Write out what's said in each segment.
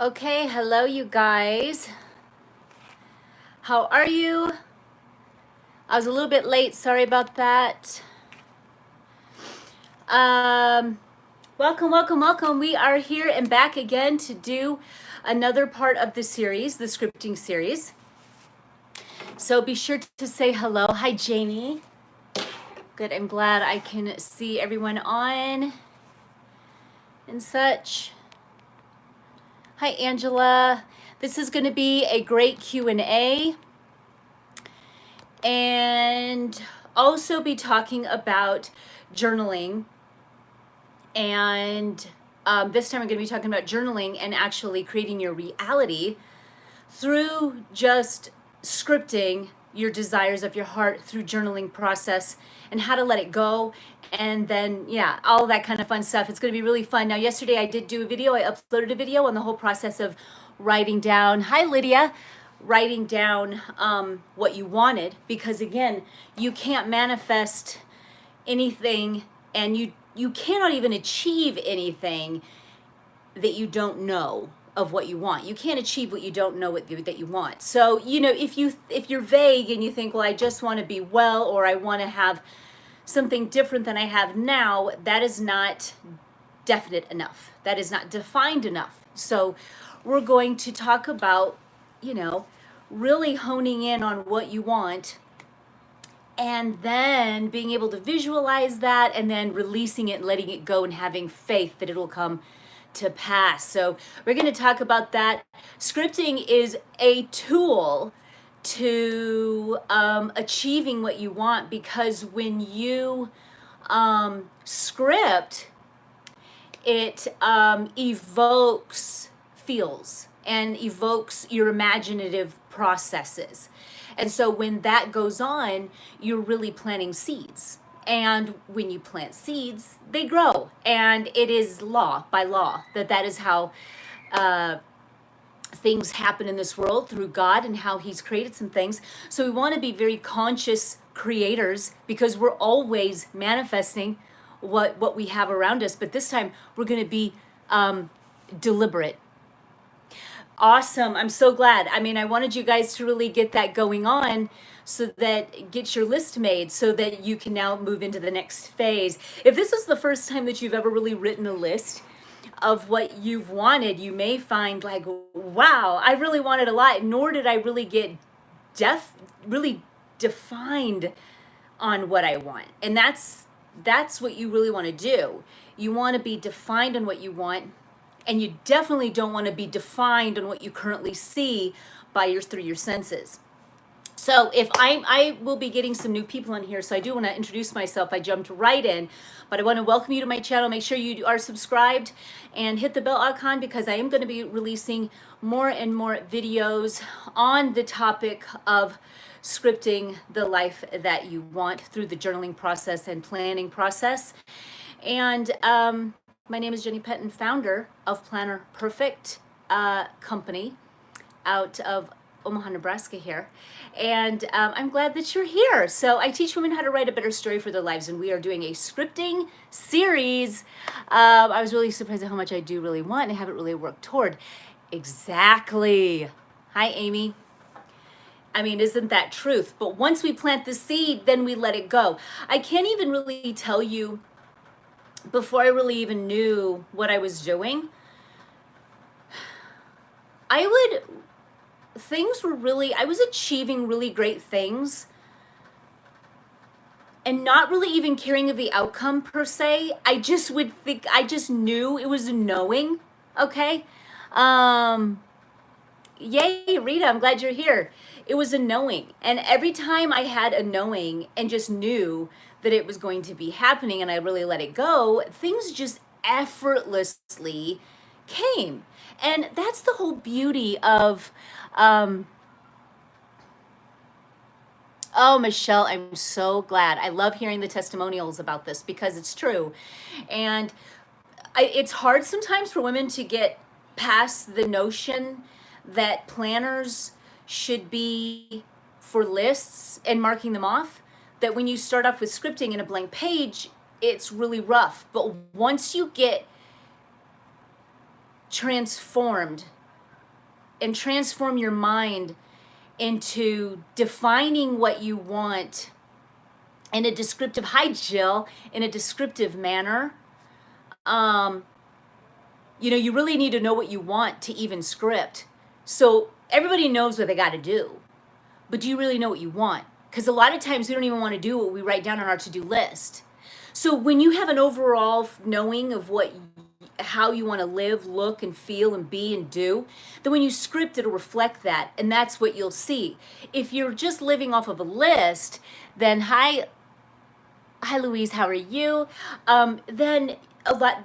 Okay, hello you guys. How are you? I was a little bit late, sorry about that. Welcome. We are here and back again to do another part of the series, the scripting series. So be sure to say hello. Hi, Janie. Good, I'm glad I can see everyone on and such. Hi, Angela. This is gonna be a great Q&A. And also be talking about journaling. And this time I'm going to be talking about journaling and actually creating your reality through just scripting your desires of your heart through journaling process and how to let it go. And then, yeah, all that kind of fun stuff. It's going to be really fun. Now, yesterday I did do a video. I uploaded a video on the whole process of writing down. Hi, Lydia. Writing down what you wanted, because again, you can't manifest anything, and you cannot even achieve anything that you don't know of what you want. You can't achieve what you don't know that you want. So, you know, if you're vague and you think, well, I just want to be well, or I want to have something different than I have now, that is not definite enough. That is not defined enough. So we're going to talk about, you know, really honing in on what you want, and then being able to visualize that, and then releasing it and letting it go and having faith that it'll come to pass. So we're going to talk about that. Scripting is a tool to achieving what you want, because when you script, it evokes feels and evokes your imaginative processes. And so when that goes on, you're really planting seeds. And when you plant seeds, they grow. And it is by law, that is how things happen in this world through God and how He's created some things. So we want to be very conscious creators, because we're always manifesting what we have around us. But this time we're going to be deliberate. Awesome. I'm so glad. I mean, I wanted you guys to really get that going on, so that get your list made, so that you can now move into the next phase. If this is the first time that you've ever really written a list of what you've wanted, you may find like, wow, I really wanted a lot, nor did I really get really defined on what I want. And that's what you really want to do. You want to be defined on what you want, and you definitely don't want to be defined on what you currently see through your senses. So if I will be getting some new people in here, so I do want to introduce myself. I jumped right in, but I want to welcome you to my channel. Make sure you are subscribed and hit the bell icon, because I am going to be releasing more and more videos on the topic of scripting the life that you want through the journaling process and planning process. And my name is Jenny Penton, founder of Planner Perfect company out of Omaha, Nebraska here. And I'm glad that you're here. So I teach women how to write a better story for their lives, and we are doing a scripting series. I was really surprised at how much I do really want and haven't really worked toward. Exactly. Hi, Amy. I mean, isn't that truth? But once we plant the seed, then we let it go. I can't even really tell you, before I really even knew what I was doing, I was achieving really great things and not really even caring of the outcome per se. I just knew it was a knowing. Okay. Yay, Rita, I'm glad you're here. It was a knowing. And every time I had a knowing and just knew that it was going to be happening, and I really let it go, things just effortlessly came. And that's the whole beauty of, oh, Michelle, I'm so glad. I love hearing the testimonials about this, because it's true. And it's hard sometimes for women to get past the notion that planners should be for lists and marking them off. That when you start off with scripting in a blank page, it's really rough. But once you get transformed and transform your mind into defining what you want in a descriptive, hi Jill, in a descriptive manner. You really need to know what you want to even script. So everybody knows what they got to do, but do you really know what you want? Because a lot of times we don't even want to do what we write down on our to-do list. So when you have an overall knowing of how you want to live, look, and feel, and be, and do, then when you script, it'll reflect that, and that's what you'll see. If you're just living off of a list, then hi Louise, how are you? Then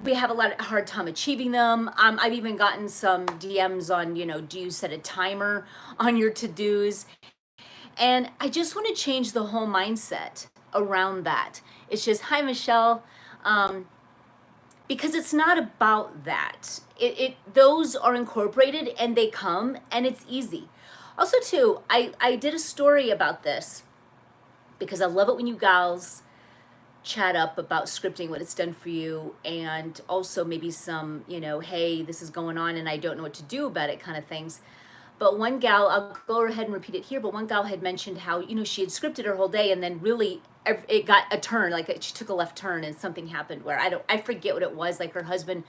we have a lot of hard time achieving them. I've even gotten some DMs on, do you set a timer on your to-dos? And I just want to change the whole mindset around that. It's just, hi Michelle, because it's not about that. Those are incorporated and they come and it's easy. Also too, I did a story about this because I love it when you gals chat up about scripting, what it's done for you, and also maybe some, hey, this is going on and I don't know what to do about it kind of things. But one gal, I'll go ahead and repeat it here, but one gal had mentioned how, she had scripted her whole day and then really it got a turn, like she took a left turn and something happened where I forget what it was, like her husband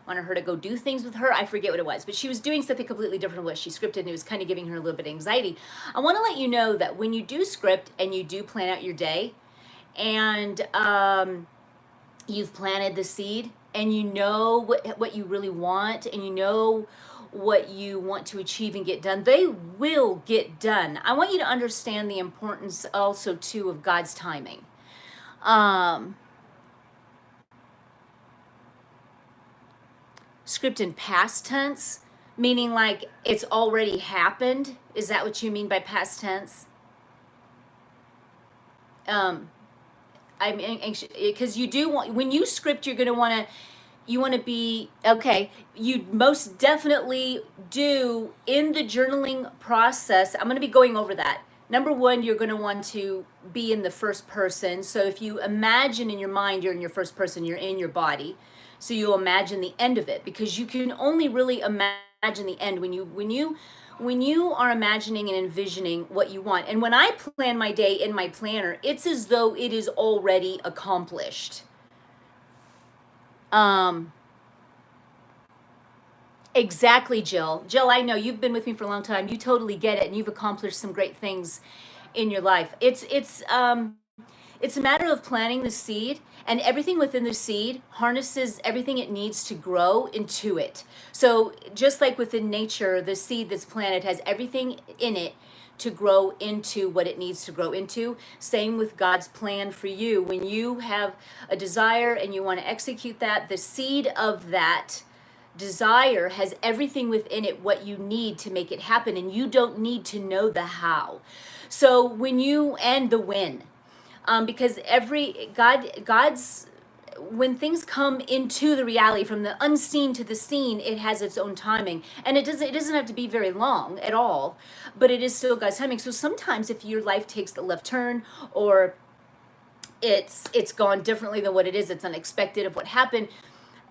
wanted her to go do things with her. I forget what it was, but she was doing something completely different than what she scripted and it was kind of giving her a little bit of anxiety. I want to let you know that when you do script and you do plan out your day, and you've planted the seed and you know what you really want and you know what you want to achieve and get done, they will get done. I want you to understand the importance also too of God's timing. Script in past tense, meaning like it's already happened. Is that what you mean by past tense? I'm anxious because you do want, when you script, you're going to want to be, okay, you most definitely do in the journaling process. I'm going to be going over that. Number one, you're going to want to be in the first person. So if you imagine in your mind, you're in your first person, you're in your body. So you'll imagine the end of it because you can only really imagine the end when you are imagining and envisioning what you want. And when I plan my day in my planner, it's as though it is already accomplished. Exactly, Jill. Jill, I know you've been with me for a long time. You totally get it, and you've accomplished some great things in your life. It's a matter of planting the seed, and everything within the seed harnesses everything it needs to grow into it. So just like within nature, the seed that's planted has everything in it to grow into what it needs to grow into. Same with God's plan for you. When you have a desire and you want to execute that, the seed of that desire has everything within it what you need to make it happen, and you don't need to know the how. So when you, and the when, because God's, when things come into the reality from the unseen to the seen, it has its own timing, and it doesn't have to be very long at all, but it is still God's timing. So sometimes if your life takes the left turn, or it's gone differently than what it is, it's unexpected of what happened,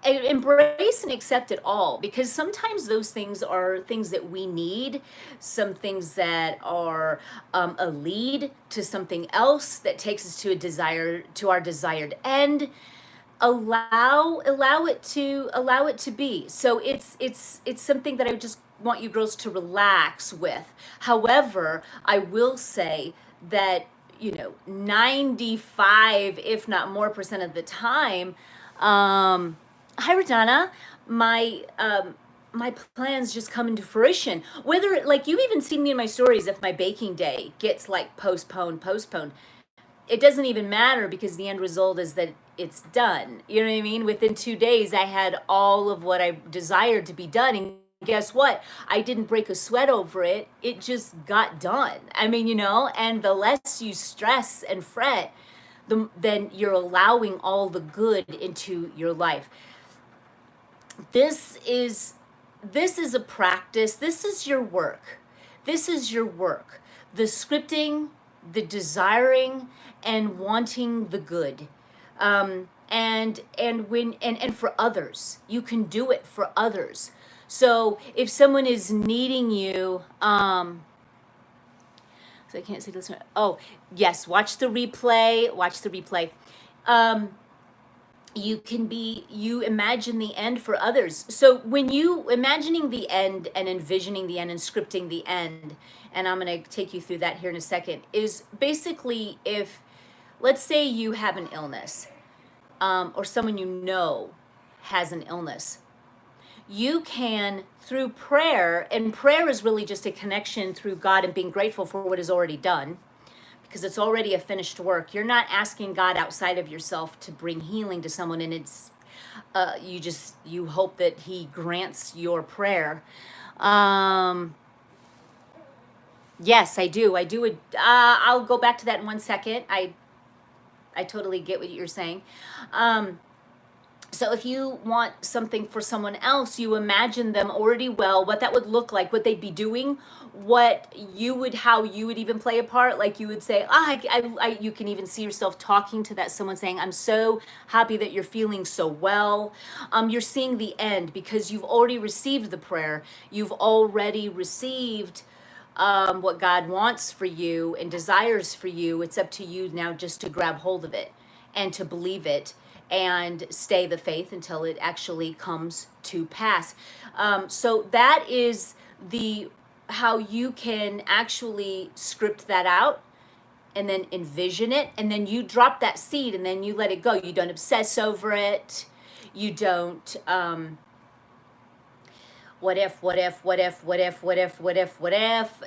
embrace and accept it all, because sometimes those things are things that we need, some things that are a lead to something else that takes us to our desired end. Allow it to be. So it's something that I just want you girls to relax with. However, I will say that 95, if not more percent of the time, hi Radana, my plans just come into fruition. Whether, like, you've even seen me in my stories, if my baking day gets like postponed, it doesn't even matter, because the end result is that it's done. You know what I mean? Within 2 days, I had all of what I desired to be done. And guess what? I didn't break a sweat over it. It just got done. I mean, and the less you stress and fret, then you're allowing all the good into your life. This is a practice. This is your work. The scripting, the desiring, and wanting the good. And for others, you can do it for others. So if someone is needing you, so I can't say this. Oh, yes, watch the replay. Watch the replay. You imagine the end for others. So when you imagining the end and envisioning the end and scripting the end, and I'm going to take you through that here in a second, is basically if, let's say you have an illness, or someone you know has an illness, you can, through prayer, and prayer is really just a connection through God and being grateful for what is already done, because it's already a finished work. You're not asking God outside of yourself to bring healing to someone, and it's you hope that He grants your prayer. Yes, I do. I'll go back to that in 1 second. I totally get what you're saying. So if you want something for someone else, you imagine them already well, what that would look like, what they'd be doing, how you would even play a part. Like you would say, you can even see yourself talking to that someone saying, I'm so happy that you're feeling so well. You're seeing the end because you've already received the prayer. You've already received what God wants for you and desires for you. It's up to you now just to grab hold of it and to believe it and stay the faith until it actually comes to pass. So that is how you can actually script that out and then envision it, and then you drop that seed and then you let it go. You don't obsess over it. You don't what if,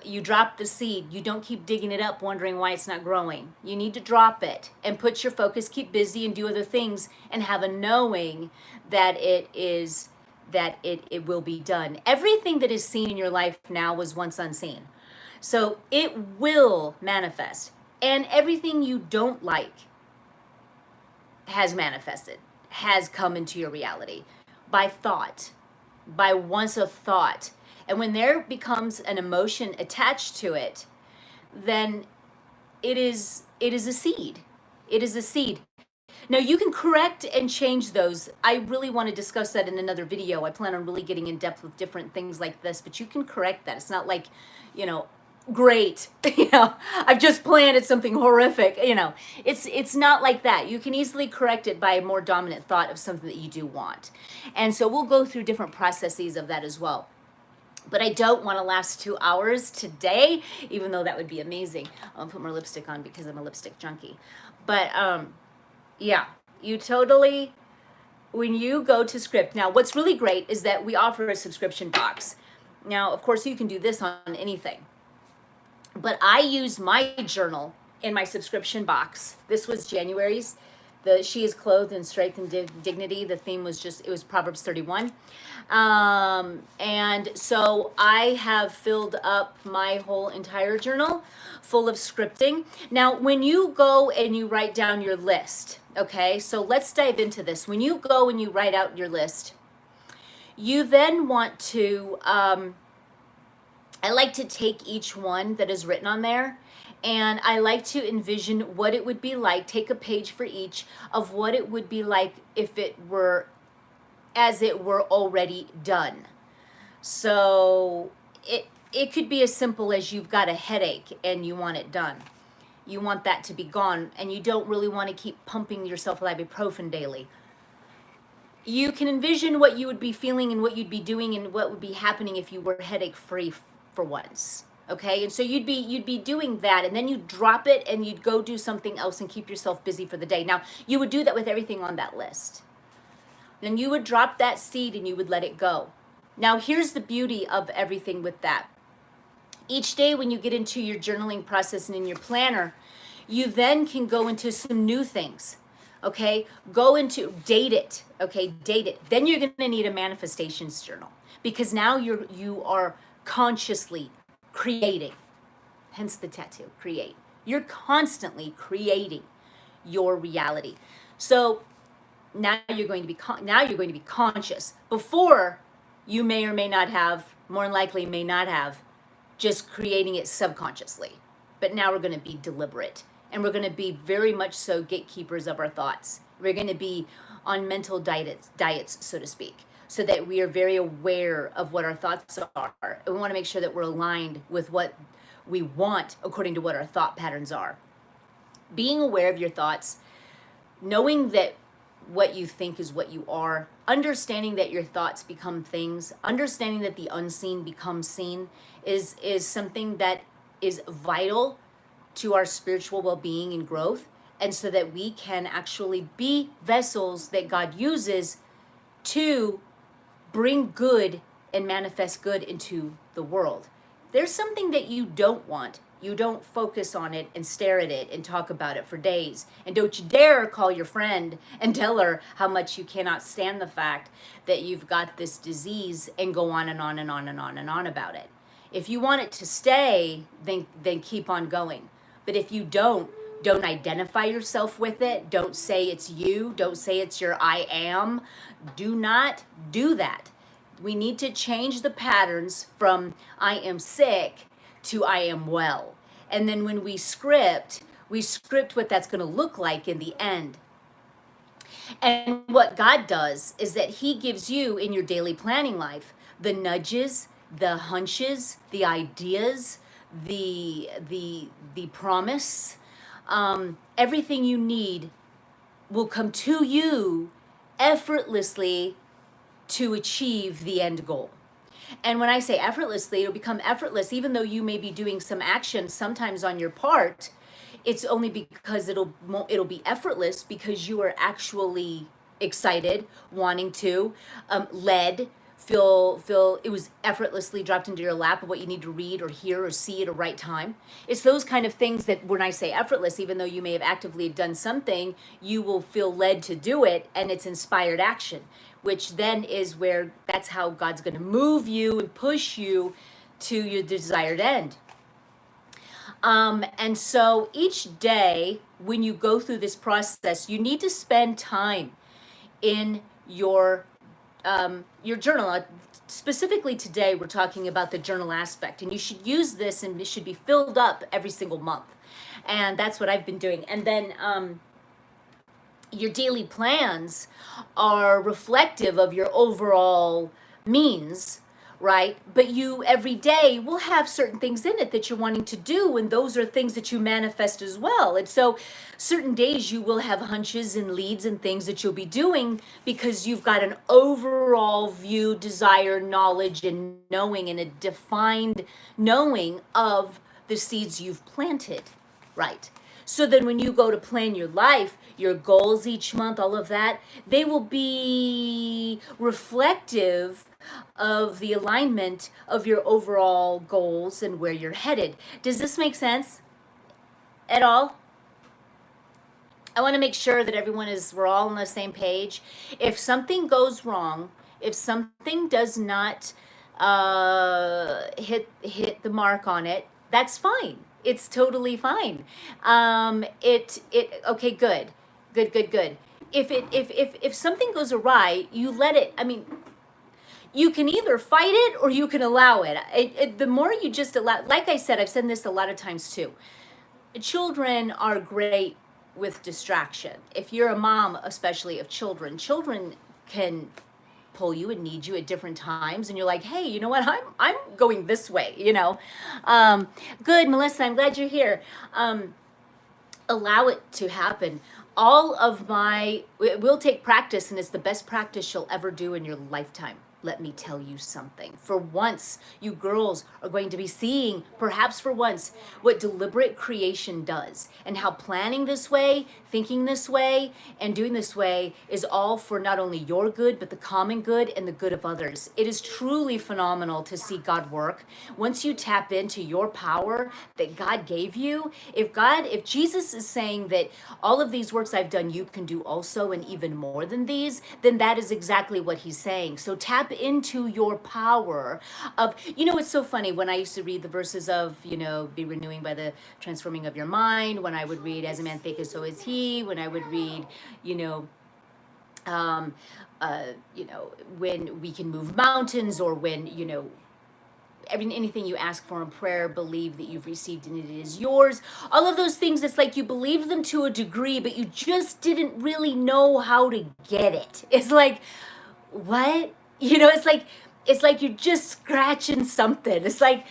you drop the seed. You don't keep digging it up wondering why it's not growing. You need to drop it and put your focus, keep busy and do other things, and have a knowing that it will be done. Everything that is seen in your life now was once unseen. So it will manifest. And everything you don't like has manifested, has come into your reality by thought, by once a thought. And when there becomes an emotion attached to it, then it is a seed. It is a seed. Now you can correct and change those. I really want to discuss that in another video. I plan on really getting in depth with different things like this, but you can correct that. It's not like, great, I've just planted something horrific, it's not like that. You can easily correct it by a more dominant thought of something that you do want. And so we'll go through different processes of that as well. But I don't want to last 2 hours today, even though that would be amazing. I'll put more lipstick on because I'm a lipstick junkie. But yeah, you totally, when you go to script, now what's really great is that we offer a subscription box. Now, of course, you can do this on anything. But I use my journal in my subscription box. This was January's. She is clothed in strength and dignity. The theme was it was Proverbs 31. And so I have filled up my whole entire journal full of scripting. Now, when you go and you write down your list, okay, so let's dive into this. When you go and you write out your list, you then want to, I like to take each one that is written on there, and I like to envision what it would be like, take a page for each of what it would be like if it were as it were already done. So it could be as simple as you've got a headache and you want it done. You want that to be gone, and you don't really want to keep pumping yourself with ibuprofen daily. You can envision what you would be feeling and what you'd be doing and what would be happening if you were headache free for once. Okay, and so you'd be doing that, and then you drop it and you'd go do something else and keep yourself busy for the day. Now, you would do that with everything on that list. Then you would drop that seed and you would let it go. Now, here's the beauty of everything with that. Each day when you get into your journaling process and in your planner, you then can go into some new things. Okay, go into, date it. Okay, date it. Then you're going to need a manifestations journal, because now you are consciously creating, hence the tattoo, create. You're constantly creating your reality. So now you're going to be conscious. Before, you may or may not have, more than likely may not have, just creating it subconsciously. But now we're going to be deliberate, and we're going to be very much so gatekeepers of our thoughts. We're going to be on mental diets, so to speak. so that we are very aware of what our thoughts are. And we want to make sure that we're aligned with what we want according to what our thought patterns are. Being aware of your thoughts, knowing that what you think is what you are, understanding that your thoughts become things, understanding that the unseen becomes seen is something that is vital to our spiritual well-being and growth, and so that we can actually be vessels that God uses to bring good and manifest good into the world. There's something that you don't want. You don't focus on it and stare at it and talk about it for days. And don't you dare call your friend and tell her how much you cannot stand the fact that you've got this disease and go on and on and on and on and on about it. If you want it to stay, then keep on going. But if you don't identify yourself with it. Don't say it's you. Don't say it's your I am. Do not do that. We need to change the patterns from I am sick to I am well. And then when we script what that's going to look like in the end. And what God does is that he gives you in your daily planning life the nudges, the hunches, the ideas, the promise, everything you need will come to you effortlessly to achieve the end goal. And when I say effortlessly, it'll become effortless, even though you may be doing some action sometimes on your part. It's only because it'll be effortless because you are actually excited, wanting to, led, feel it was effortlessly dropped into your lap of what you need to read or hear or see at a right time. It's those kind of things that when I say effortless, even though you may have actively done something, you will feel led to do it, and it's inspired action, which then is where that's how God's going to move you and push you to your desired end. And so each day when you go through this process, you need to spend time in your journal. Specifically today, we're talking about the journal aspect, and you should use this, and it should be filled up every single month. And that's what I've been doing. And then your daily plans are reflective of your overall means, right? But you every day will have certain things in it that you're wanting to do, and those are things that you manifest as well. And so certain days you will have hunches and leads and things that you'll be doing because you've got an overall view, desire, knowledge, and knowing, and a defined knowing of the seeds you've planted, right? So then when you go to plan your life, your goals each month, all of that, they will be reflective of the alignment of your overall goals and where you're headed. Does this make sense at all? I want to make sure that we're all on the same page. If something goes wrong, if something does not hit the mark on it, that's fine. It's totally fine. Okay, good. If something goes awry, you let it. I mean, you can either fight it or you can allow it. The more you just allow, like I said, I've said this a lot of times too. Children are great with distraction. If you're a mom, especially of children can pull you and need you at different times, and you're like, hey, you know what, I'm going this way, good, Melissa, I'm glad you're here. Allow it to happen. It will take practice, and it's the best practice you'll ever do in your lifetime. Let me tell you something. For once, you girls are going to be seeing, perhaps for once, what deliberate creation does, and how planning this way, thinking this way, and doing this way is all for not only your good, but the common good and the good of others. It is truly phenomenal to see God work. Once you tap into your power that God gave you, if Jesus is saying that all of these works I've done, you can do also, and even more than these, then that is exactly what he's saying. So tap into your power of, it's so funny when I used to read the verses of, be renewing by the transforming of your mind, when I would read as a man thinketh, so is he, when I would read, when we can move mountains, or when, anything you ask for in prayer, believe that you've received and it is yours. All of those things, it's like you believed them to a degree, but you just didn't really know how to get it. It's like, what? it's like you're just scratching something. It's like,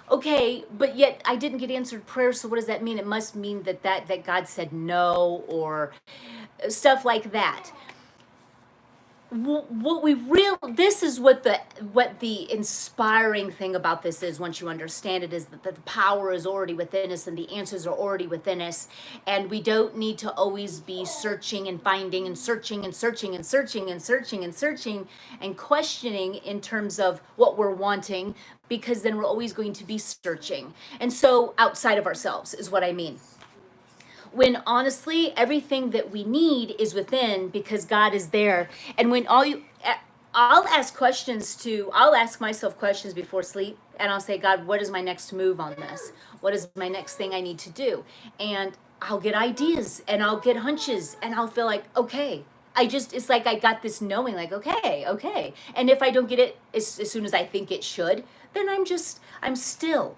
okay, but yet I didn't get answered prayer, so what does that mean? It must mean that God said no, or stuff like that. What we real This is what the inspiring thing about this is. Once you understand it, is that the power is already within us and the answers are already within us, and we don't need to always be searching and finding and searching and searching and searching and searching and searching and questioning in terms of what we're wanting, because then we're always going to be searching, and so outside of ourselves is what I mean, when honestly everything that we need is within, because God is there. And when I'll ask myself questions before sleep, and I'll say, God, what is my next move on this? What is my next thing I need to do? And I'll get ideas and I'll get hunches and I'll feel like, okay, it's like I got this knowing, like, okay. And if I don't get it as soon as I think it should, then I'm still,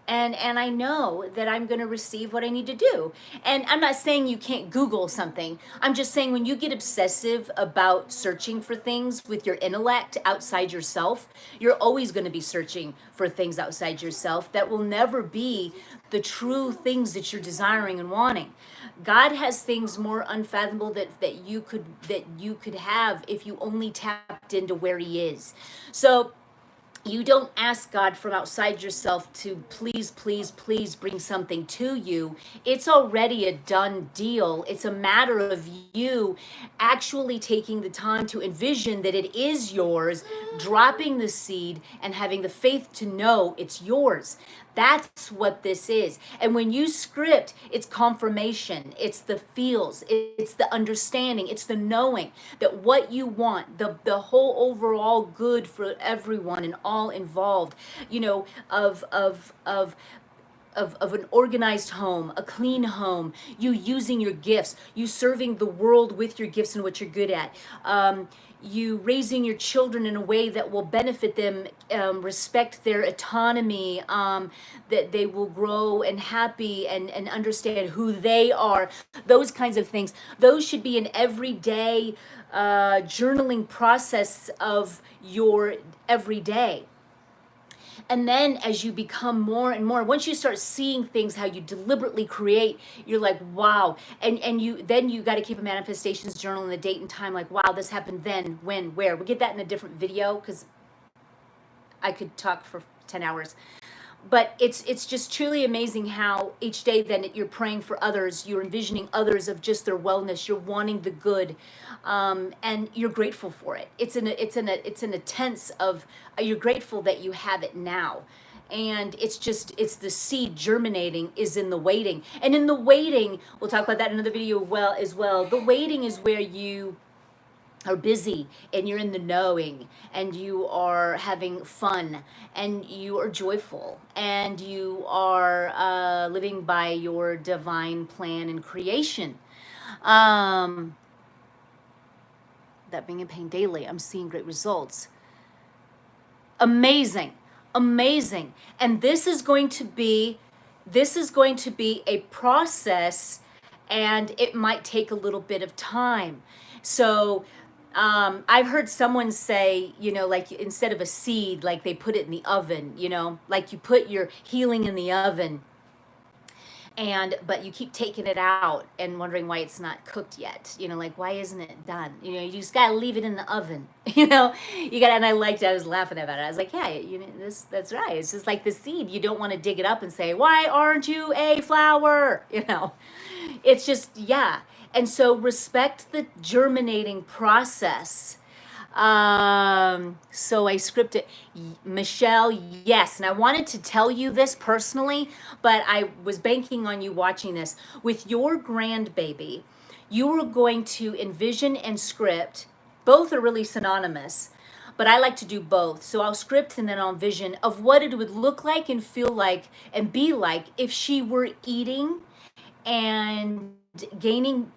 and I know that I'm going to receive what I need to do. And I'm not saying you can't Google something. I'm just saying, when you get obsessive about searching for things with your intellect outside yourself, you're always going to be searching for things outside yourself that will never be the true things that you're desiring and wanting. God has things more unfathomable that you could have if you only tapped into where He is. So you don't ask God from outside yourself to please bring something to you. It's already a done deal. It's a matter of you actually taking the time to envision that it is yours, dropping the seed, and having the faith to know it's yours. That's what this is. And when you script, it's confirmation, it's the feels, it's the understanding, it's the knowing that what you want, the whole overall good for everyone and all involved, of an organized home, a clean home, you using your gifts, you serving the world with your gifts and what you're good at, you raising your children in a way that will benefit them, respect their autonomy, that they will grow and happy and understand who they are. Those kinds of things, those should be an everyday journaling process of your everyday. And then as you become more and more, once you start seeing things how you deliberately create, you're like, wow. And you got to keep a manifestations journal and the date and time, like, wow, this happened then, when, where. We'll get that in a different video, because I could talk for 10 hours. But it's just truly amazing how each day then you're praying for others, you're envisioning others of just their wellness, you're wanting the good, and you're grateful for it. It's in a tense of you're grateful that you have it now. And it's the seed germinating is in the waiting. And in the waiting, we'll talk about that in another video as well. The waiting is where you are busy and you're in the knowing and you are having fun and you are joyful and you are living by your divine plan and creation. That being in pain daily, I'm seeing great results. Amazing. And this is going to be a process, and it might take a little bit of time. So I've heard someone say, like, instead of a seed, like they put it in the oven, like you put your healing in the oven, but you keep taking it out and wondering why it's not cooked yet, like, why isn't it done? You just gotta leave it in the oven, and I was laughing about it. I was like, yeah, that's right. It's just like the seed. You don't want to dig it up and say, why aren't you a flower? It's just, yeah. And so respect the germinating process. So I scripted. Michelle, yes. And I wanted to tell you this personally, but I was banking on you watching this. With your grandbaby, you are going to envision and script. Both are really synonymous, but I like to do both. So I'll script and then I'll envision of what it would look like and feel like and be like if she were eating and gaining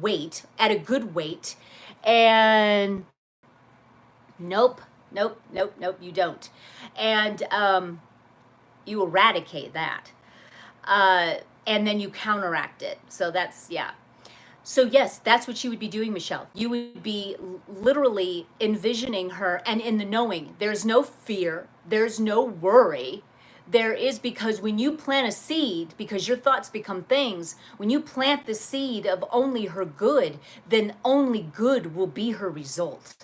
weight at a good weight. And nope, you don't. And you eradicate that. And then you counteract it. So that's, yeah. So yes, that's what you would be doing, Michelle. You would be literally envisioning her, and in the knowing, there's no fear, there's no worry. There is, because when you plant a seed, because your thoughts become things, when you plant the seed of only her good, then only good will be her result.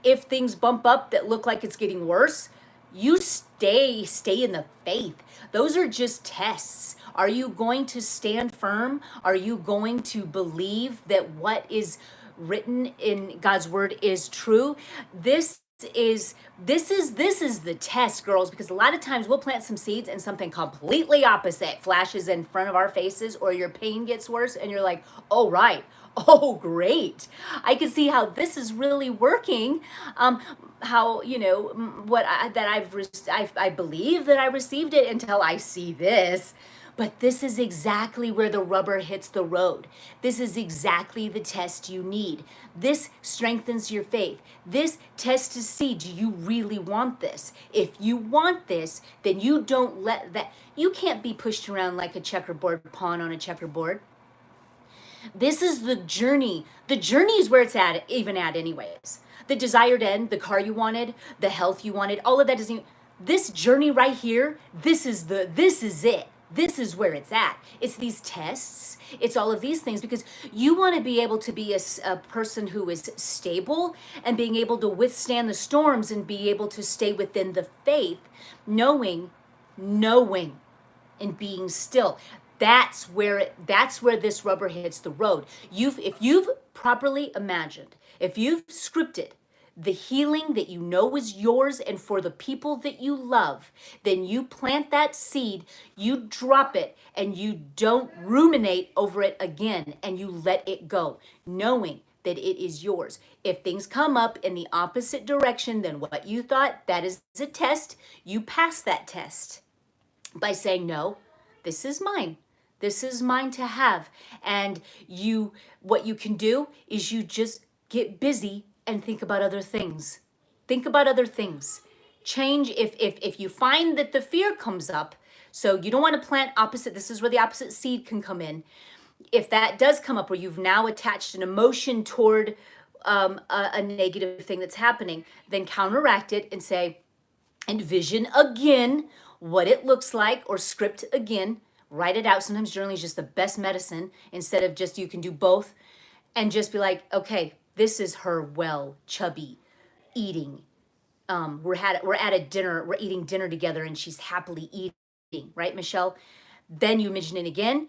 If things bump up that look like it's getting worse, you stay in the faith. Those are just tests. Are you going to stand firm? Are you going to believe that what is written in God's word is true? This is the test, girls, because a lot of times we'll plant some seeds and something completely opposite flashes in front of our faces, or your pain gets worse and you're like, oh right, oh great, I can see how this is really working. How, what I believe that I received it until I see this. But this is exactly where the rubber hits the road. This is exactly the test you need. This strengthens your faith. This tests to see, do you really want this? If you want this, then you don't let that, you can't be pushed around like a checkerboard pawn on a checkerboard. This is the journey. The journey is where it's at, even at anyways. The desired end, the car you wanted, the health you wanted, all of that isn't. This journey right here, this is it. This is where it's at. It's these tests. It's all of these things, because you want to be able to be a person who is stable and being able to withstand the storms and be able to stay within the faith, knowing, and being still. That's where this rubber hits the road. If you've properly imagined, if you've scripted the healing that you know is yours and for the people that you love, then you plant that seed, you drop it, and you don't ruminate over it again, and you let it go, knowing that it is yours. If things come up in the opposite direction than what you thought, that is a test. You pass that test by saying, no, this is mine. This is mine to have. And what you can do is you just get busy and think about other things. Think about other things. Change if you find that the fear comes up, so you don't want to plant opposite, this is where the opposite seed can come in. If that does come up where you've now attached an emotion toward a negative thing that's happening, then counteract it and say, envision again what it looks like, or script again. Write it out. Sometimes journaling is just the best medicine, instead of just, you can do both, and just be like, okay, this is her chubby eating. We're at a dinner, we're eating dinner together, and she's happily eating, right, Michelle? Then you mention it again,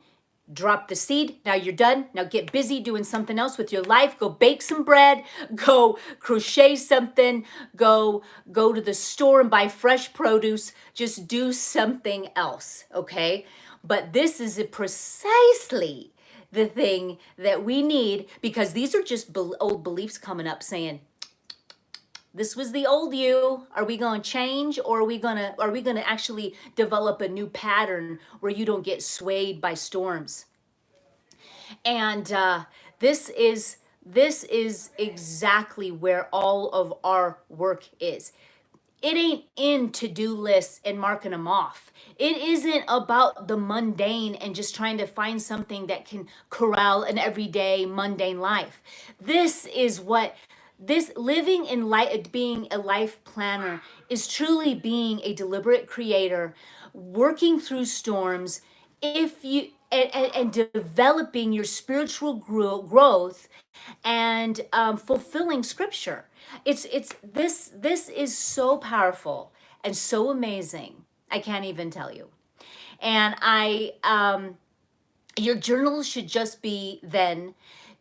drop the seed. Now you're done. Now get busy doing something else with your life. Go bake some bread, go crochet something, go to the store and buy fresh produce. Just do something else, okay? But this is precisely the thing that we need, because these are just old beliefs coming up saying, this was the old you. Are we going to change, or are we going to actually develop a new pattern where you don't get swayed by storms? And this is exactly where all of our work is. It ain't in to-do lists and marking them off. It isn't about the mundane and just trying to find something that can corral an everyday mundane life. This is what this living in light, being a life planner, is truly being a deliberate creator, working through storms, and developing your spiritual growth, and fulfilling scripture. This is so powerful and so amazing. I can't even tell you. And your journal should just be then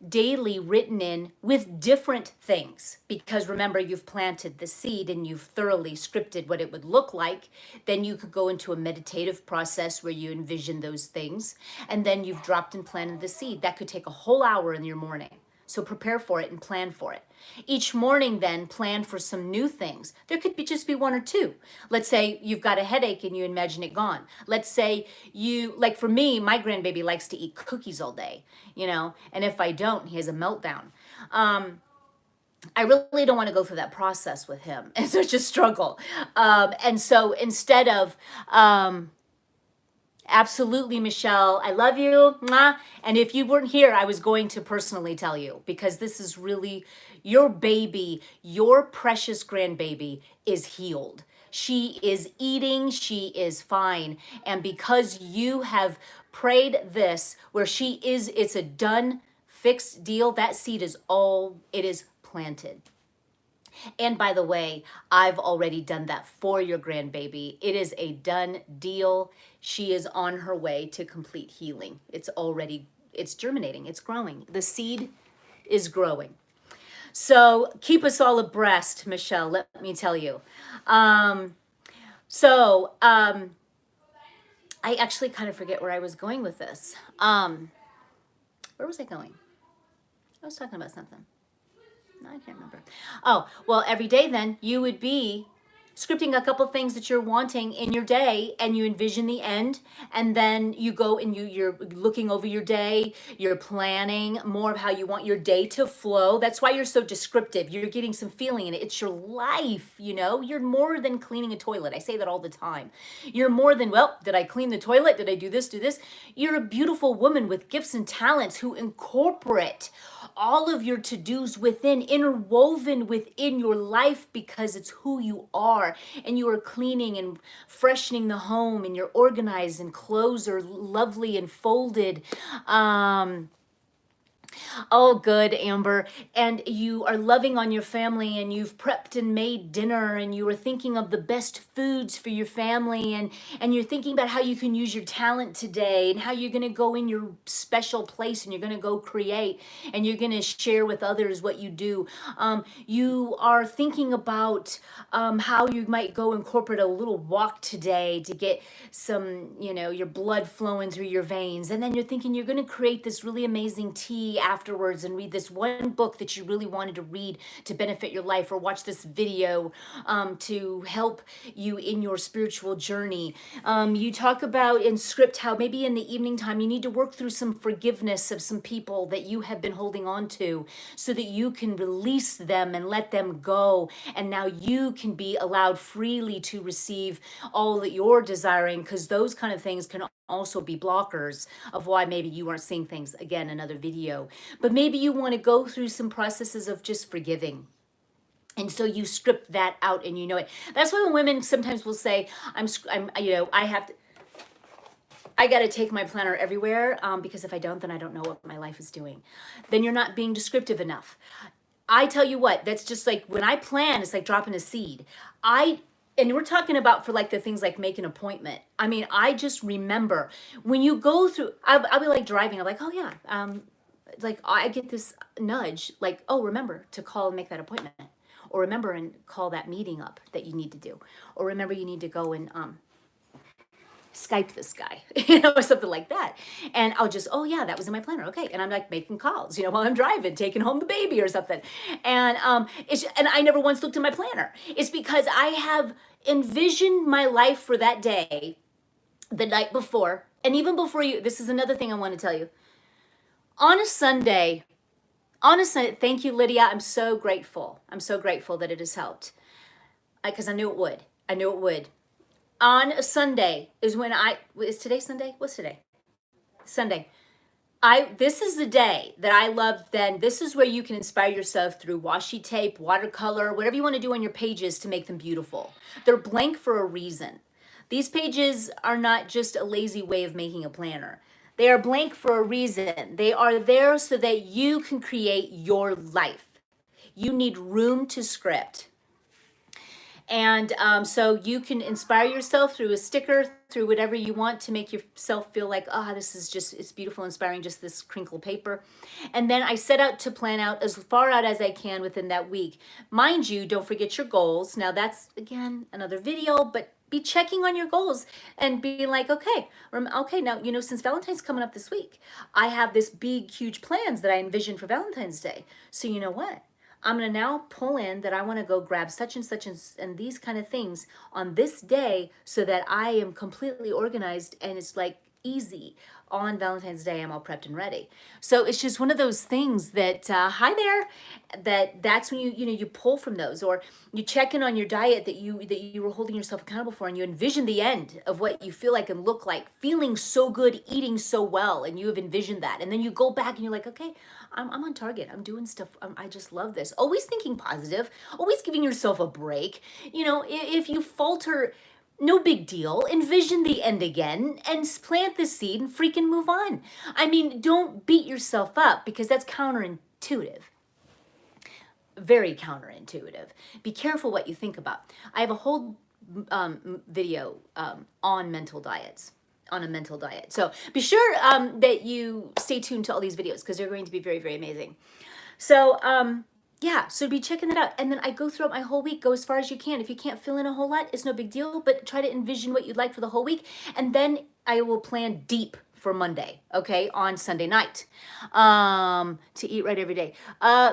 daily written in with different things, because remember, you've planted the seed and you've thoroughly scripted what it would look like. Then you could go into a meditative process where you envision those things, and then you've dropped and planted the seed. That could take a whole hour in your morning. So prepare for it and plan for it. Each morning then plan for some new things. There could just be one or two. Let's say you've got a headache and you imagine it gone. Let's say like for me, my grandbaby likes to eat cookies all day, and if I don't, he has a meltdown. I really don't want to go through that process with him. It's such a struggle. And so instead of, Absolutely, Michelle. I love you. Mwah. And if you weren't here, I was going to personally tell you because this is really your baby, your precious grandbaby is healed. She is eating, she is fine. And because you have prayed this, where she is, it's a done, fixed deal. That seed is all, it is planted. And by the way, I've already done that for your grandbaby. It is a done deal. She is on her way to complete healing. It's germinating, it's growing. The seed is growing. So keep us all abreast, Michelle, let me tell you. Um, I actually kind of forget where I was going with this. Where was I going? I was talking about something. No, I can't remember. Oh, well, every day then you would be scripting a couple things that you're wanting in your day, and you envision the end, and then you go and you're looking over your day, you're planning more of how you want your day to flow. That's why you're so descriptive. You're getting some feeling in it. It's your life, you know. You're more than cleaning a toilet. I say that all the time. You're more than, well, did I clean the toilet? Did I do this, do this? You're a beautiful woman with gifts and talents who incorporate all of your to-dos within, interwoven within your life, because it's who you are. And you are cleaning and freshening the home, and you're organized, and clothes are lovely and folded. Oh, good, Amber. And you are loving on your family, and you've prepped and made dinner, and you are thinking of the best foods for your family, and you're thinking about how you can use your talent today, and how you're going to go in your special place, and you're going to go create, and you're going to share with others what you do. You are thinking about how you might go incorporate a little walk today to get some, your blood flowing through your veins. And then you're thinking you're going to create this really amazing tea afterwards, and read this one book that you really wanted to read to benefit your life, or watch this video to help you in your spiritual journey. You talk about in script how maybe in the evening time you need to work through some forgiveness of some people that you have been holding on to, so that you can release them and let them go, and now you can be allowed freely to receive all that you're desiring, because those kind of things can also be blockers of why maybe you aren't seeing things. Again, another video. But maybe you want to go through some processes of just forgiving. And so you script that out, and you know it. That's why when women sometimes will say, I got to take my planner everywhere, because if I don't, then I don't know what my life is doing. Then you're not being descriptive enough. I tell you what, that's just like when I plan, it's like dropping a seed. And we're talking about for like the things like make an appointment. I mean, I just remember when you go through, I'll be like driving. I'm like, oh yeah. It's like I get this nudge, like, oh, remember to call and make that appointment, or remember and call that meeting up that you need to do, or remember you need to go and Skype this guy, or something like that. And I'll just, oh yeah, that was in my planner. Okay. And I'm like making calls, while I'm driving, taking home the baby or something. And and I never once looked in my planner. It's because I have envisioned my life for that day the night before. And even before this is another thing I want to tell you. On a Sunday, thank you, Lydia. I'm so grateful. I'm so grateful that it has helped, because I knew it would. I knew it would. On a Sunday is when is today Sunday? What's today? Sunday. This is the day that I love. Then this is where you can inspire yourself through washi tape, watercolor, whatever you want to do on your pages to make them beautiful. They're blank for a reason. These pages are not just a lazy way of making a planner. They are blank for a reason. They are there so that you can create your life. You need room to script. And so you can inspire yourself through a sticker, through whatever you want to make yourself feel like, this is just, it's beautiful, inspiring, just this crinkle paper. And then I set out to plan out as far out as I can within that week. Mind you, don't forget your goals. Now that's, again, another video, but be checking on your goals and be like, okay, now, since Valentine's coming up this week, I have this big, huge plans that I envision for Valentine's Day. So you know what? I'm going to now pull in that I want to go grab such and such and these kind of things on this day, so that I am completely organized and it's like easy. on Valentine's Day, I'm all prepped and ready. So it's just one of those things that, hi there, that's when you pull from those, or you check in on your diet that you were holding yourself accountable for, and you envision the end of what you feel like and look like, feeling so good, eating so well, and you have envisioned that. And then you go back and you're like, okay, I'm on target. I'm doing stuff. I just love this. Always thinking positive, always giving yourself a break. If you falter, no big deal. Envision the end again and plant the seed and freaking move on. I mean, don't beat yourself up, because that's counterintuitive. Very counterintuitive. Be careful what you think about. I have a whole video on mental diets, on a mental diet. So be sure that you stay tuned to all these videos, because they're going to be very, very amazing. So yeah, so be checking that out. And then I go throughout my whole week, go as far as you can. If you can't fill in a whole lot, it's no big deal, but try to envision what you'd like for the whole week. And then I will plan deep for Monday, okay, on Sunday night, to eat right every day.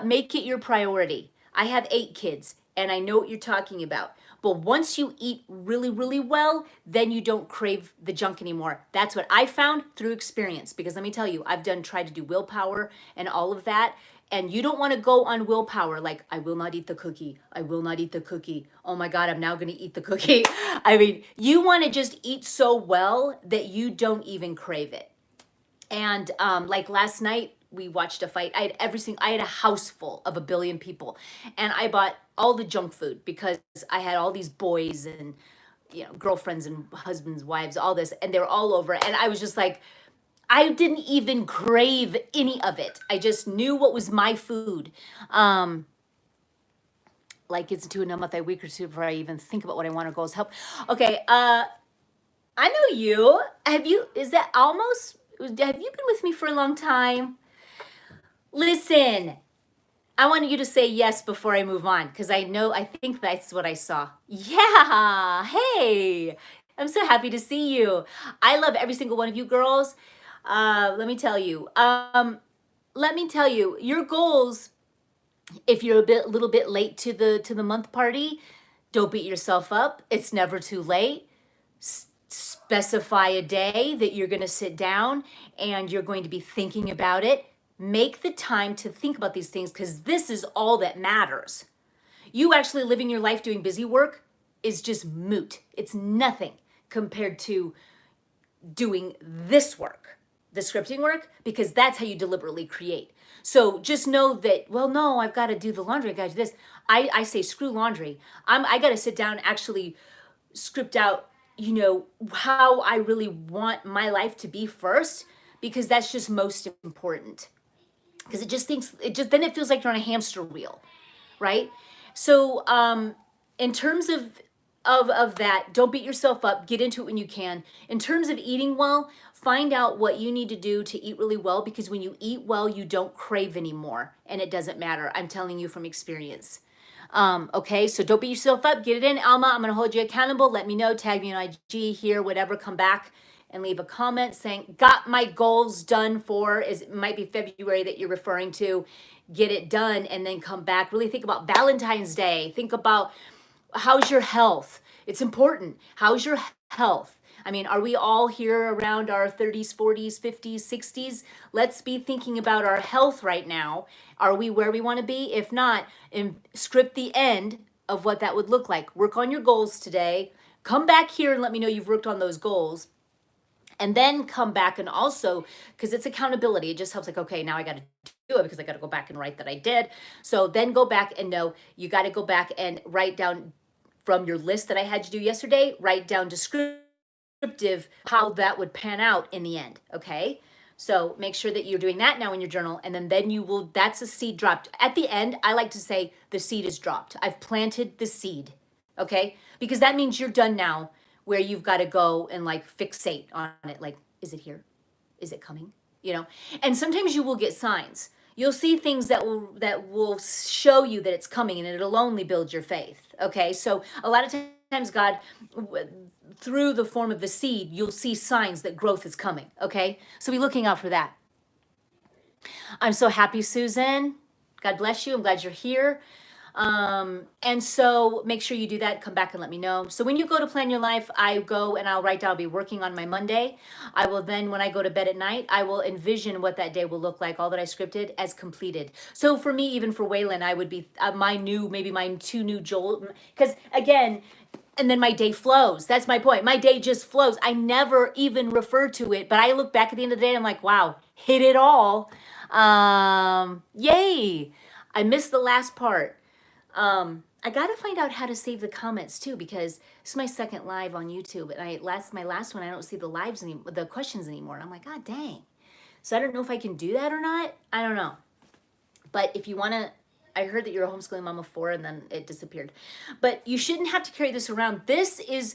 Make it your priority. I have 8 kids, and I know what you're talking about. But once you eat really, really well, then you don't crave the junk anymore. That's what I found through experience, because let me tell you, I've tried to do willpower and all of that. And you don't want to go on willpower, like, I will not eat the cookie. I will not eat the cookie. Oh my God, I'm now going to eat the cookie. I mean, you want to just eat so well that you don't even crave it. And like last night, we watched a fight. I had a house full of 1 billion people, and I bought all the junk food because I had all these boys and girlfriends and husbands, wives, all this, and they were all over. And I was just like, I didn't even crave any of it. I just knew what was my food. Like, it's into another week or two before I even think about what I want or goals help. Okay, I know you. Have you been with me for a long time? Listen, I want you to say yes before I move on, because I think that's what I saw. Yeah, hey, I'm so happy to see you. I love every single one of you girls. Let me tell you, your goals, if you're a little bit late to the month party, don't beat yourself up. It's never too late. Specify a day that you're going to sit down and you're going to be thinking about it. Make the time to think about these things, because this is all that matters. You actually living your life doing busy work is just moot. It's nothing compared to doing this work, the scripting work, because that's how you deliberately create. So just know that, well, no, I've got to do the laundry. I got to do this. I say screw laundry. I got to sit down and actually script out, how I really want my life to be first, because that's just most important. Because then it feels like you're on a hamster wheel, right? So in terms of that, don't beat yourself up. Get into it when you can. In terms of eating well, find out what you need to do to eat really well, because when you eat well, you don't crave anymore, and it doesn't matter. I'm telling you from experience. Okay, so don't beat yourself up. Get it in, Alma. I'm going to hold you accountable. Let me know. Tag me on IG here, whatever. Come back and leave a comment saying, got my goals done for, it might be February that you're referring to. Get it done, and then come back. Really think about Valentine's Day. Think about, how's your health? It's important. How's your health? I mean, are we all here around our 30s, 40s, 50s, 60s? Let's be thinking about our health right now. Are we where we want to be? If not, script the end of what that would look like. Work on your goals today. Come back here and let me know you've worked on those goals. And then come back, and also, because it's accountability, it just helps, like, okay, now I got to do it because I got to go back and write that I did. So then go back and know you got to go back and write down from your list that I had you do yesterday, write down descriptive, how that would pan out in the end, okay? So make sure that you're doing that now in your journal, and then you will, that's a seed dropped. At the end, I like to say the seed is dropped. I've planted the seed, okay? Because that means you're done now, where you've got to go and like fixate on it. Like, is it here? Is it coming? And sometimes you will get signs. You'll see things that will show you that it's coming, and it'll only build your faith. Okay. So a lot of times God, through the form of the seed, you'll see signs that growth is coming. Okay. So be looking out for that. I'm so happy, Susan. God bless you. I'm glad you're here. And so make sure you do that. Come back and let me know. So when you go to plan your life, I go and I'll write down, I'll be working on my Monday. I will then, when I go to bed at night, I will envision what that day will look like, all that I scripted as completed. So for me, even for Waylon, I would be maybe my 2 new Joel, because again, and then my day flows. That's my point. My day just flows. I never even refer to it, but I look back at the end of the day and I'm like, wow, hit it all. Yay. I missed the last part. I gotta find out how to save the comments too, because this is my second live on YouTube, and my last one I don't see the questions anymore. And I'm like, God dang. So I don't know if I can do that or not. I don't know. But if you wanna, I heard that you're a homeschooling mom of 4 and then it disappeared. But you shouldn't have to carry this around. This is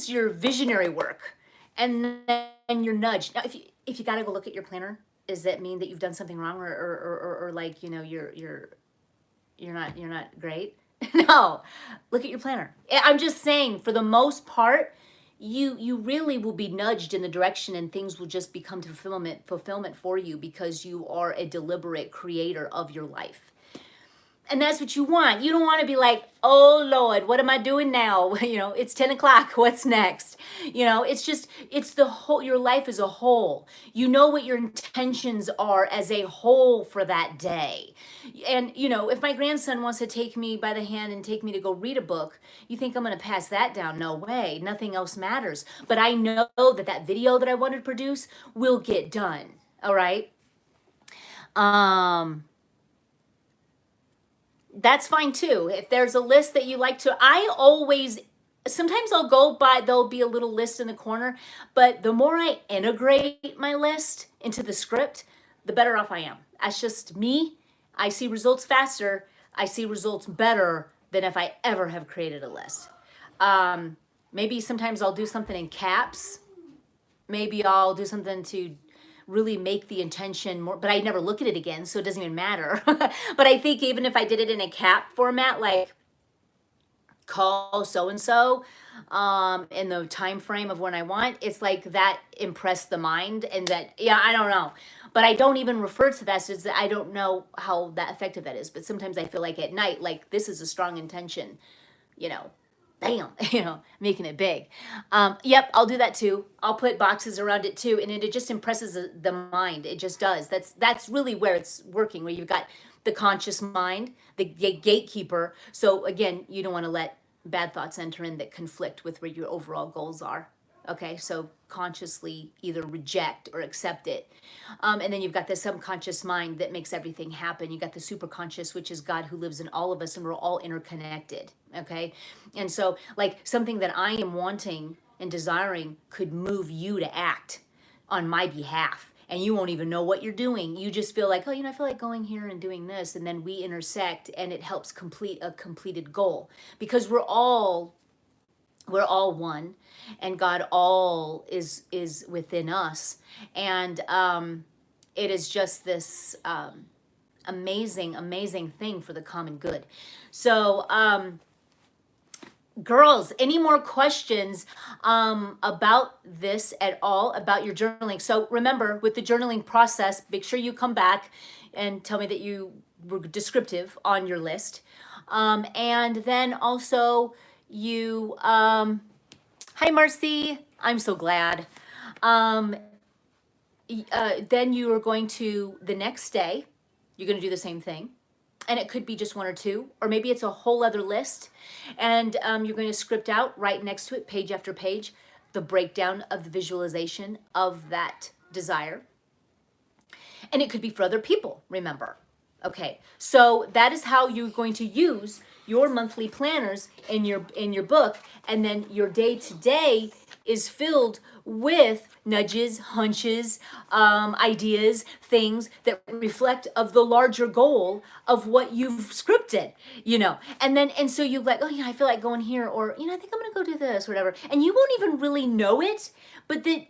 your visionary work, and then your nudge. Now, if you gotta go look at your planner, does that mean that you've done something wrong, or like you're not great? No, look at your planner. I'm just saying, for the most part, you really will be nudged in the direction, and things will just become fulfillment for you, because you are a deliberate creator of your life. And that's what you want. You don't want to be like, oh Lord, what am I doing now? It's 10 o'clock. What's next? It's the whole, your life as a whole. You know what your intentions are as a whole for that day. And, if my grandson wants to take me by the hand and take me to go read a book, you think I'm going to pass that down? No way. Nothing else matters. But I know that video that I wanted to produce will get done. All right. That's fine too. If there's a list that you like to, sometimes I'll go by, there'll be a little list in the corner, but the more I integrate my list into the script, the better off I am. That's just me. I see results faster. I see results better than if I ever have created a list. Maybe sometimes I'll do something in caps. Maybe I'll do something to really make the intention more, but I never look at it again, so it doesn't even matter. But I think even if I did it in a cap format, like call so-and-so, in the time frame of when I want, it's like that impressed the mind, and that, I don't know. But I don't even refer to that, so I don't know how that effective that is. But sometimes I feel like at night, like this is a strong intention, bam, making it big. Yep, I'll do that too. I'll put boxes around it too, and it just impresses the mind. It just does. That's really where it's working, where you've got the conscious mind, the gatekeeper. So again, you don't want to let bad thoughts enter in that conflict with where your overall goals are. Okay, so consciously either reject or accept it. And then you've got the subconscious mind that makes everything happen. You got the superconscious, which is God, who lives in all of us, and we're all interconnected. Okay, and so like something that I am wanting and desiring could move you to act on my behalf, and you won't even know what you're doing. You just feel like, oh, I feel like going here and doing this, and then we intersect, and it helps complete a completed goal, because we're all one, and God all is within us. And it is just this amazing thing for the common good. So girls, any more questions about this at all, about your journaling? So remember, with the journaling process, make sure you come back and tell me that you were descriptive on your list. And then also you, hi Marcy, I'm so glad. Then you are going to, the next day, you're going to do the same thing. And it could be just 1 or 2, or maybe it's a whole other list. And you're going to script out right next to it, page after page, the breakdown of the visualization of that desire. And it could be for other people, remember. Okay, so that is how you're going to use your monthly planners in your book. And then your day-to-day is filled with nudges, hunches, ideas, things that reflect of the larger goal of what you've scripted, and so you're like, oh yeah, I feel like going here, or I think I'm gonna go do this, or whatever, and you won't even really know it, but that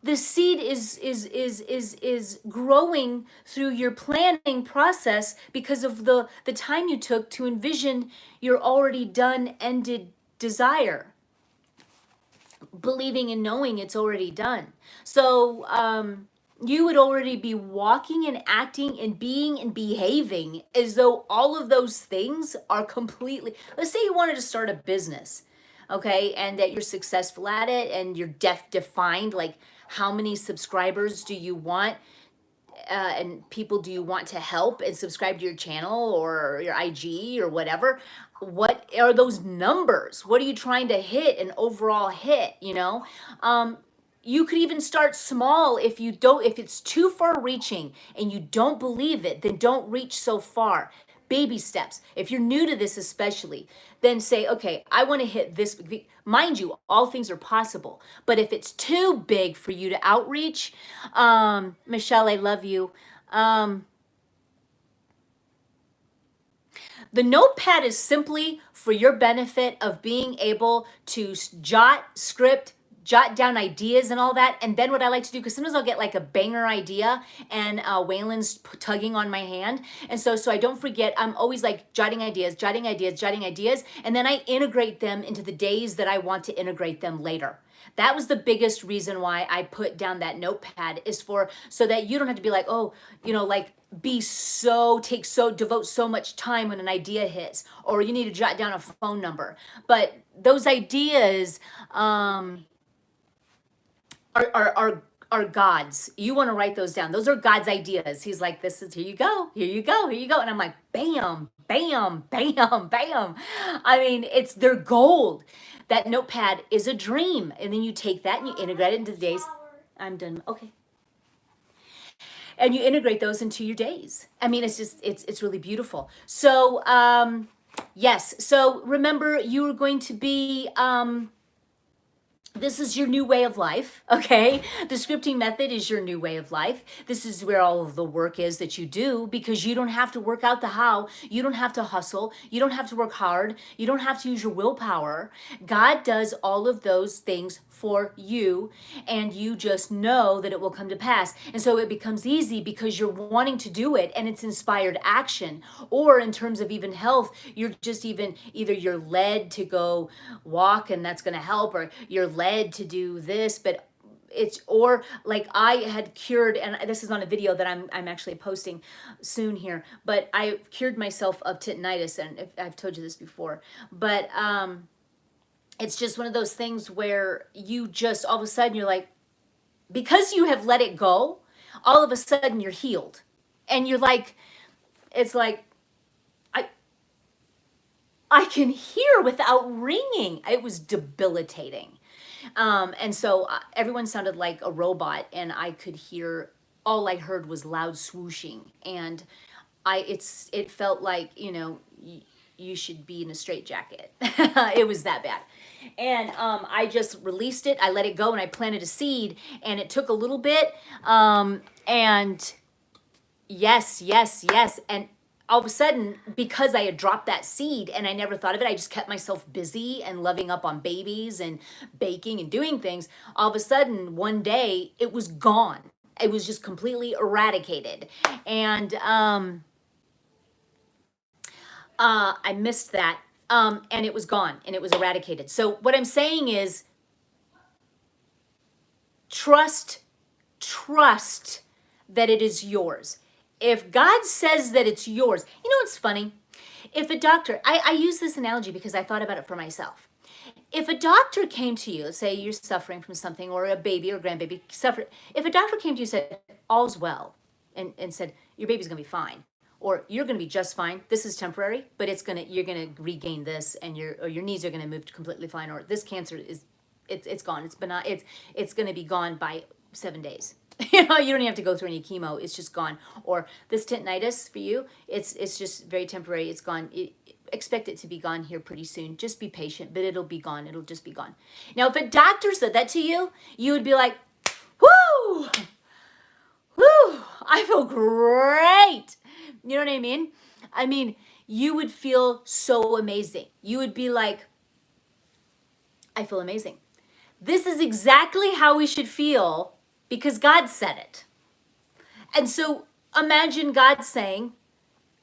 the seed is growing through your planning process, because of the time you took to envision your already done, ended desire, believing and knowing it's already done. So you would already be walking and acting and being and behaving as though all of those things are completely, let's say you wanted to start a business, okay, and that you're successful at it and you're defined, like how many subscribers do you want, and people do you want to help and subscribe to your channel or your IG or whatever? What are those numbers? What are you trying to hit, an overall hit, you know? You could even start small. If you don't, if it's too far reaching and you don't believe it, then don't reach so far. Baby steps. If you're new to this, especially, then say, okay, I want to hit this. Mind you, all things are possible. But if it's too big for you to outreach, Michelle, I love you. The notepad is simply for your benefit of being able to jot down ideas and all that. And then what I like to do, because sometimes I'll get like a banger idea and Waylon's tugging on my hand. And so I don't forget, I'm always like jotting ideas. And then I integrate them into the days that I want to integrate them later. That was the biggest reason why I put down that notepad, is for, so that you don't have to be like, oh, you know, like devote so much time when an idea hits, or you need to jot down a phone number. But those ideas, are God's. You want to write those down. Those are God's ideas. He's like, this is, here you go. And I'm like, bam, bam, bam, bam. I mean, they're gold. That notepad is a dream. And then you take that and you integrate it into the days. I'm done. Okay. And you integrate those into your days. I mean, it's really beautiful. So, yes. So remember, you are going to be, this is your new way of life, okay? The scripting method is your new way of life. This is where all of the work is that you do, because you don't have to work out the how. You don't have to hustle. You don't have to work hard. You don't have to use your willpower. God does all of those things for you, and you just know that it will come to pass. And so it becomes easy because you're wanting to do it, and it's inspired action. Or in terms of even health, you're just either you're led to go walk and that's going to help, or you're led to do this, but or like I had cured, and this is on a video that I'm actually posting soon here, but I cured myself of tendinitis, and I've told you this before, but it's just one of those things where you just, all of a sudden you're like, because you have let it go, all of a sudden you're healed. And you're like, it's like, I can hear without ringing. It was debilitating. And so everyone sounded like a robot, and I could hear, all I heard was loud swooshing. And it felt like, you know, you should be in a straitjacket. It was that bad. And I just released it. I let it go, and I planted a seed, and it took a little bit. And yes. And all of a sudden, because I had dropped that seed and I never thought of it, I just kept myself busy and loving up on babies and baking and doing things. All of a sudden, one day, it was gone. It was just completely eradicated. And I missed that. And it was gone, and it was eradicated. So what I'm saying is, trust that it is yours. If God says that it's yours, you know what's funny? If a doctor, I use this analogy because I thought about it for myself. If a doctor came to you, say you're suffering from something, or a baby or grandbaby suffer, if a doctor came to you and said, all's well, and said, your baby's gonna be fine, or you're gonna be just fine, this is temporary, but you're gonna regain this, and your knees are gonna move completely fine, or this cancer is, it's gone, it's benign, it's gonna be gone by 7 days. You know, you don't even have to go through any chemo. It's just gone. Or this tendinitis for you, it's just very temporary. It's gone. Expect it to be gone here pretty soon. Just be patient, but it'll be gone. It'll just be gone. Now, if a doctor said that to you, you would be like, whoo, I feel great. You know what I mean? I mean, you would feel so amazing. You would be like, I feel amazing. This is exactly how we should feel, because God said it. And so imagine God saying,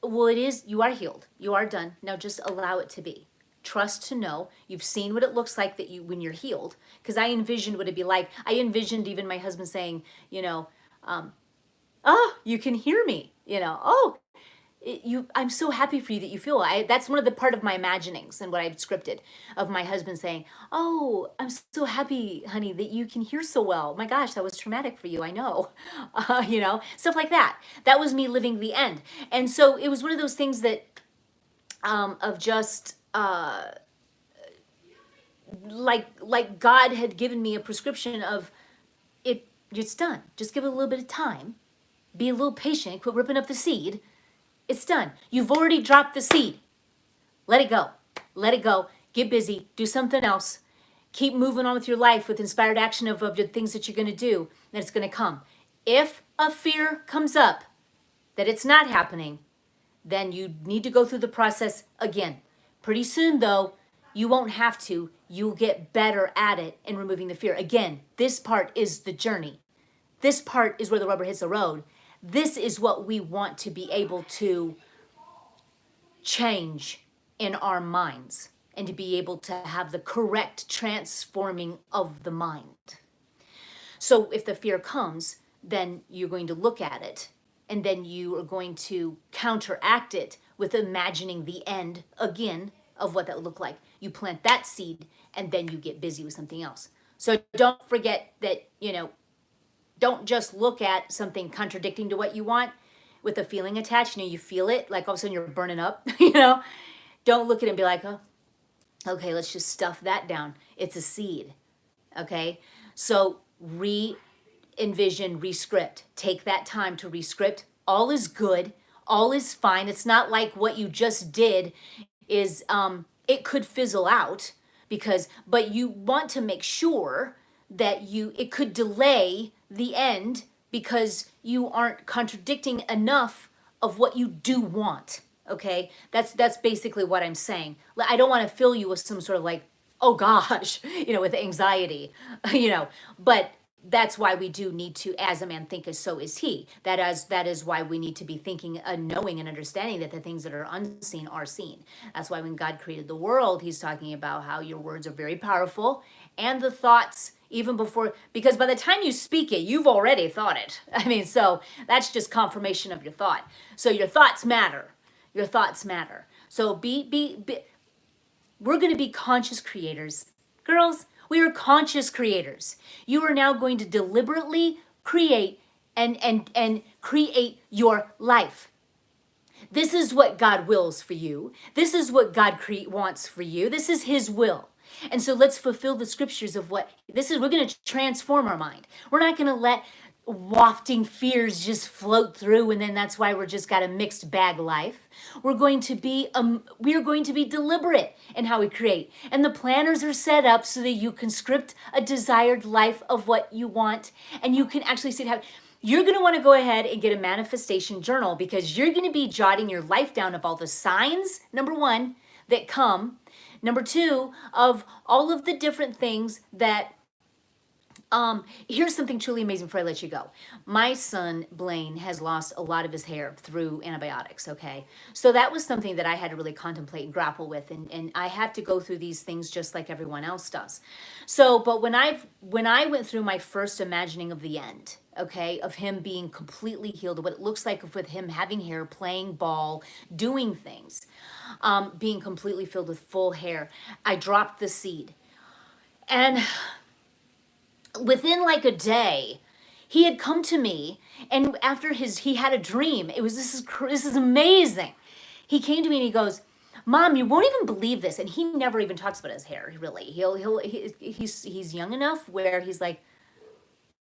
well, it is, you are healed. You are done. Now just allow it to be. Trust to know. You've seen what it looks like when you're healed. Because I envisioned what it'd be like. I envisioned even my husband saying, you know, Oh, you can hear me, oh, I'm so happy for you that you feel that's one of the part of my imaginings and what I've scripted of my husband saying, oh, I'm so happy, honey, that you can hear so well. My gosh, that was traumatic for you. I know, stuff like that. That was me living the end. And so it was one of those things that, of just, like God had given me a prescription of it's done. Just give it a little bit of time. Be a little patient. Quit ripping up the seed. It's done. You've already dropped the seed. Let it go. Let it go. Get busy. Do something else. Keep moving on with your life with inspired action of the things that you're going to do, and it's going to come. If a fear comes up that it's not happening, then you need to go through the process again. Pretty soon, though, you won't have to. You'll get better at it in removing the fear. Again, this part is the journey. This part is where the rubber hits the road. This is what we want to be able to change in our minds and to be able to have the correct transforming of the mind. So if the fear comes, then you're going to look at it and then you are going to counteract it with imagining the end again of what that would look like. You plant that seed and then you get busy with something else. So don't forget that, don't just look at something contradicting to what you want with a feeling attached. You feel it, like all of a sudden you're burning up, Don't look at it and be like, oh, okay, let's just stuff that down. It's a seed, okay? So re-envision, re-script. Take that time to re-script. All is good. All is fine. It's not like what you just did is, it could fizzle out but you want to make sure that it could delay the end because you aren't contradicting enough of what you do want. Okay, that's basically what I'm saying. I don't want to fill you with some sort of like, oh gosh, with anxiety, but that's why we do need to, as a man thinketh, so is he. That is why we need to be thinking, knowing and understanding that the things that are unseen are seen. That's why when God created the world, he's talking about how your words are very powerful and the thoughts even before, because by the time you speak it, you've already thought it. So that's just confirmation of your thought. So your thoughts matter. Your thoughts matter. So we're going to be conscious creators. Girls, we are conscious creators. You are now going to deliberately create and create your life. This is what God wills for you. This is what God wants for you. This is his will. And so let's fulfill the scriptures of what this is. We're going to transform our mind. We're not going to let wafting fears just float through, and then that's why we're just got a mixed bag life. We're going to be deliberate in how we create, and the planners are set up so that you can script a desired life of what you want, and you can actually see how. You're going to want to go ahead and get a manifestation journal because you're going to be jotting your life down of all the signs, number one, that come. Number two, of all of the different things that, here's something truly amazing before I let you go. My son, Blaine, has lost a lot of his hair through antibiotics, okay? So that was something that I had to really contemplate and grapple with, and I have to go through these things just like everyone else does. So, but when I went through my first imagining of the end, okay, of him being completely healed, what it looks like with him having hair, playing ball, doing things, being completely filled with full hair, I dropped the seed. And within like a day, he had come to me, and after he had a dream. This is amazing. He came to me and he goes, Mom, you won't even believe this. And he never even talks about his hair, really. He's young enough where he's like,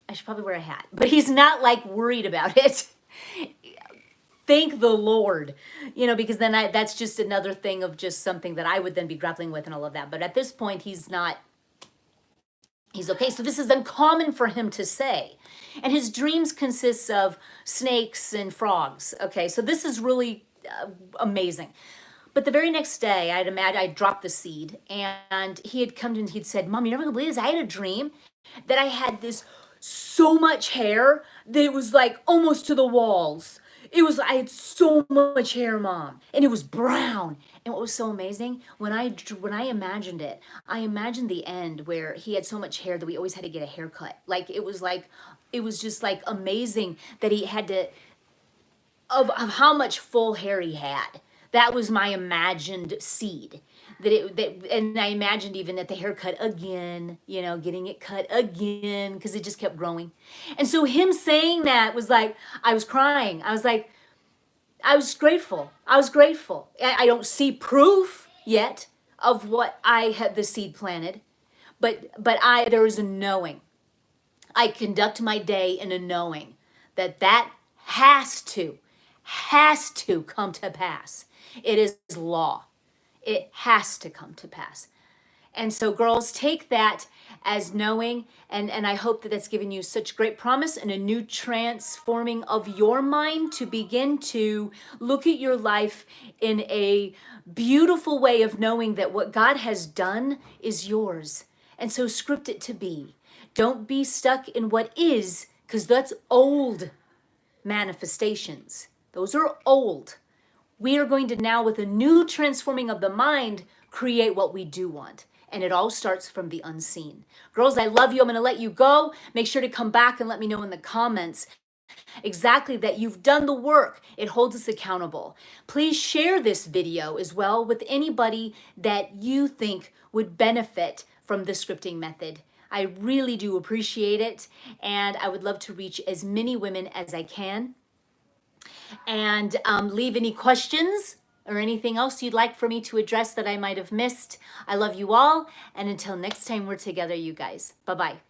I should probably wear a hat, but he's not like worried about it. Thank the Lord, because then that's just another thing of just something that I would then be grappling with and all of that. But at this point, he's okay. So this is uncommon for him to say. And his dreams consists of snakes and frogs. Okay, so this is really amazing. But the very next day, I dropped the seed, and he had come to me and he'd said, Mom, you're never gonna believe this. I had a dream that I had this so much hair that it was like almost to the walls. I had so much hair, Mom, and it was brown. And what was so amazing, when I imagined it, I imagined the end where he had so much hair that we always had to get a haircut. It was just like amazing that he had to, of how much full hair he had. That was my imagined seed. And I imagined even at the haircut again, getting it cut again because it just kept growing. And so him saying that was like, I was crying. I was like, I was grateful. I was grateful. I don't see proof yet of what I had the seed planted, but there is a knowing. I conduct my day in a knowing that has to come to pass. It is law. It has to come to pass. And so, girls, take that as knowing, and I hope that that's given you such great promise and a new transforming of your mind to begin to look at your life in a beautiful way of knowing that what God has done is yours. And so script it to be. Don't be stuck in what is, because that's old manifestations. Those are old. We are going to now, with a new transforming of the mind, create what we do want. And it all starts from the unseen. Girls, I love you. I'm going to let you go. Make sure to come back and let me know in the comments exactly that you've done the work. It holds us accountable. Please share this video as well with anybody that you think would benefit from the scripting method. I really do appreciate it, and I would love to reach as many women as I can. And leave any questions or anything else you'd like for me to address that I might have missed. I love you all, and until next time we're together, you guys. Bye-bye.